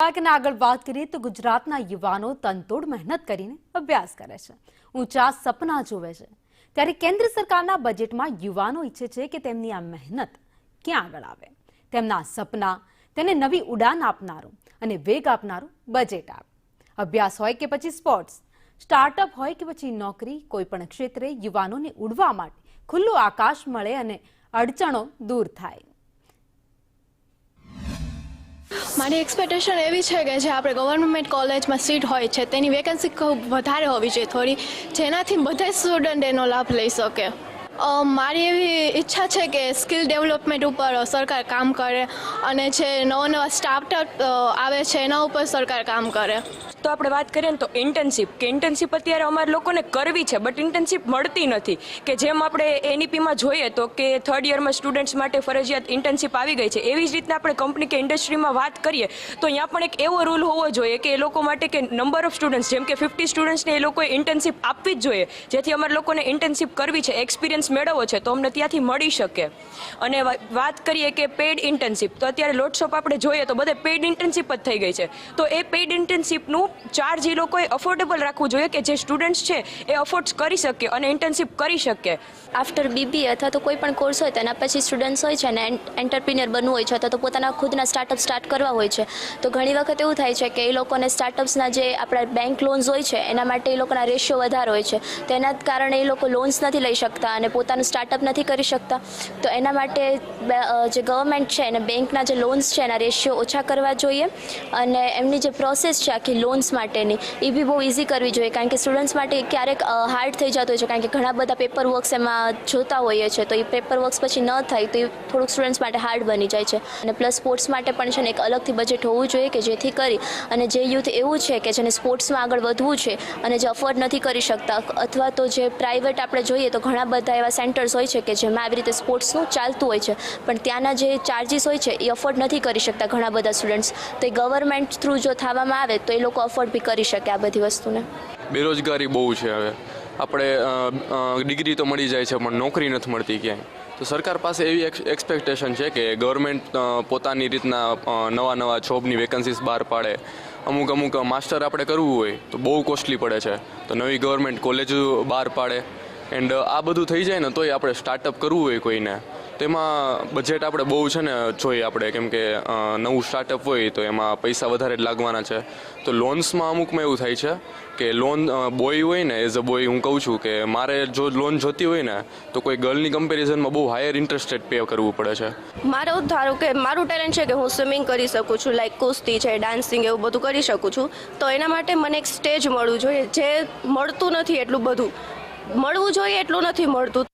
બાકીને આગળ વાત કરીએ તો ગુજરાતના યુવાનો તનતોડ મહેનત કરીને અભ્યાસ કરે છે, ઊંચા સપના જોવે છે, ત્યારે કેન્દ્ર સરકારના બજેટમાં યુવાનો ઈચ્છે છે કે તેમની આ મહેનત ક્યાં આગળ આવે, તેમના સપના તેને નવી ઉડાન આપનારું અને વેગ આપનારું બજેટ આવે. અભ્યાસ હોય કે પછી સ્પોર્ટ્સ, સ્ટાર્ટઅપ હોય કે પછી નોકરી, કોઈ પણ ક્ષેત્રે યુવાનોને ઉડવા માટે ખુલ્લું આકાશ મળે અને અડચણો દૂર થાય. મારી એક્સપેક્ટેશન એવી છે કે જે આપણે ગવર્મેન્ટ કોલેજમાં સીટ હોય છે તેની વેકેન્સી ખૂબ વધારે હોવી જોઈએ થોડી, જેનાથી બધા સ્ટુડન્ટ એનો લાભ લઈ શકે. મારી એવી ઈચ્છા છે કે સ્કિલ ડેવલપમેન્ટ ઉપર સરકાર કામ કરે અને જે નવા સ્ટાર્ટઅપ આવે છે એના ઉપર સરકાર કામ કરે. તો આપણે વાત કરીએ ને તો ઇન્ટર્નશીપ અત્યારે અમારે લોકોને કરવી છે, બટ ઇન્ટર્નશીપ મળતી નથી. કે જેમ આપણે એનઈપીમાં જોઈએ તો કે થર્ડ યરમાં સ્ટુડન્ટ્સ માટે ફરજિયાત ઇન્ટર્નશીપ આવી ગઈ છે, એવી જ રીતના આપણે કંપની કે ઇન્ડસ્ટ્રીમાં વાત કરીએ તો અહીંયા પણ એક એવો રૂલ હોવો જોઈએ કે એ લોકો માટે કે નંબર ઓફ સ્ટુડન્ટ્સ, જેમ કે 50 સ્ટુડન્ટ્સને એ લોકોએ ઇન્ટર્નશીપ આપવી જ જોઈએ, જેથી અમારે લોકોને ઇન્ટર્નશીપ કરવી છે, એક્સપિરિયન્સ મેળવવો છે તો અમને ત્યાંથી મળી શકે. અને વાત કરીએ કે પેઇડ ઇન્ટર્નશીપ, તો અત્યારે લોટશોપ આપણે જોઈએ તો બધે પેઇડ ઇન્ટર્નશીપ જ થઈ ગઈ છે. તો એ પેઇડ ઇન્ટર્નશીપનું ચાર્જ એ લોકોએ અફોર્ડેબલ રાખવું જોઈએ કે જે સ્ટુડન્ટ્સ છે એ અફોર્ડ કરી શકે અને ઇન્ટર્નશીપ કરી શકે. આફ્ટર બીબીએ અથવા તો કોઈ પણ કોર્સ હોય તેના પછી સ્ટુડન્ટ્સ હોય છે અને એન્ટરપ્રિન્યોર બનવું હોય છે અથવા તો પોતાના ખુદના સ્ટાર્ટઅપ સ્ટાર્ટ કરવા હોય છે, તો ઘણી વખત એવું થાય છે કે એ લોકોને સ્ટાર્ટઅપ્સના જે આપણા બેંક લોન્સ હોય છે એના માટે એ લોકોના રેશિયો વધારે હોય છે, તેના કારણે એ લોકો લોન્સ નથી લઈ શકતા અને પોતાનું સ્ટાર્ટઅપ નથી કરી શકતા. તો એના માટે જે ગવર્મેન્ટ છે અને બેંકના જે લોન્સ છે એના રેશિયો ઓછા કરવા જોઈએ અને એમની જે પ્રોસેસ છે આખી લોન્સ માટેની એ બી બહુ ઇઝી કરવી જોઈએ, કારણ કે સ્ટુડન્ટ્સ માટે ક્યારેક હાર્ડ થઈ જતું હોય છે, કારણ કે ઘણા બધા પેપર વર્ક્સ એમાં જોતા હોઈએ છીએ, તો એ પેપર વર્ક્સ પછી ન થાય તો એ થોડુંક સ્ટુડન્ટ્સ માટે હાર્ડ બની જાય છે. અને પ્લસ સ્પોર્ટ્સ માટે પણ છે ને એક અલગથી બજેટ હોવું જોઈએ કે જેથી કરી અને જે યુથ એવું છે કે જેને સ્પોર્ટ્સમાં આગળ વધવું છે અને જે અફોર્ડ નથી કરી શકતા, અથવા તો જે પ્રાઇવેટ આપણે જોઈએ તો ઘણા બધા એવા સેન્ટર્સ હોય છે કે જેમાં આવી રીતે સ્પોર્ટ્સનું ચાલતું હોય છે, પણ ત્યાંના જે ચાર્જિસ હોય છે એ અફોર્ડ નથી કરી શકતા ઘણા બધા સ્ટુડન્ટ્સ, તો એ ગવર્મેન્ટ થ્રુ જો થવામાં આવે તો એ લોકો અફોર્ડ બી કરી શકે આ બધી વસ્તુને. બેરોજગારી બહુ છે, હવે આપણે ડિગ્રી તો મળી જાય છે પણ નોકરી નથી મળતી ક્યાંય. તો સરકાર પાસે એવી એક્સપેક્ટેશન છે કે ગવર્મેન્ટ પોતાની રીતના નવા જોબની વેકન્સીસ બહાર પાડે. અમુક માસ્ટર આપણે કરવું હોય તો બહુ કોસ્ટલી પડે છે, તો નવી ગવર્મેન્ટ કોલેજ બહાર પાડે. એન્ડ આ બધું થઈ જાય ને તોય આપણે સ્ટાર્ટઅપ કરવું હોય કોઈને, તેમાં બજેટ આપણે બહુ છે ને જોઈએ આપણે, કેમ કે નવું સ્ટાર્ટઅપ હોય તો એમાં પૈસા વધારે જ લાગવાના છે. તો લોન્સમાં અમુકમાં એવું થાય છે કે લોન બોય હોય ને, એઝ અ બોય હું કહું છું કે મારે જો લોન જોતી હોય ને તો કોઈ ગર્લની કમ્પેરિઝનમાં બહુ હાયર ઇન્ટરેસ્ટ રેટ પે કરવું પડે છે. મારું ધારો કે મારું ટેલેન્ટ છે કે હું સ્વિમિંગ કરી શકું છું, લાઈક કુસ્તી છે, ડાન્સિંગ, એવું બધું કરી શકું છું, તો એના માટે મને એક સ્ટેજ મળવું જોઈએ, જે મળતું નથી, એટલું બધું મળવું જોઈએ એટલું નથી મળતું.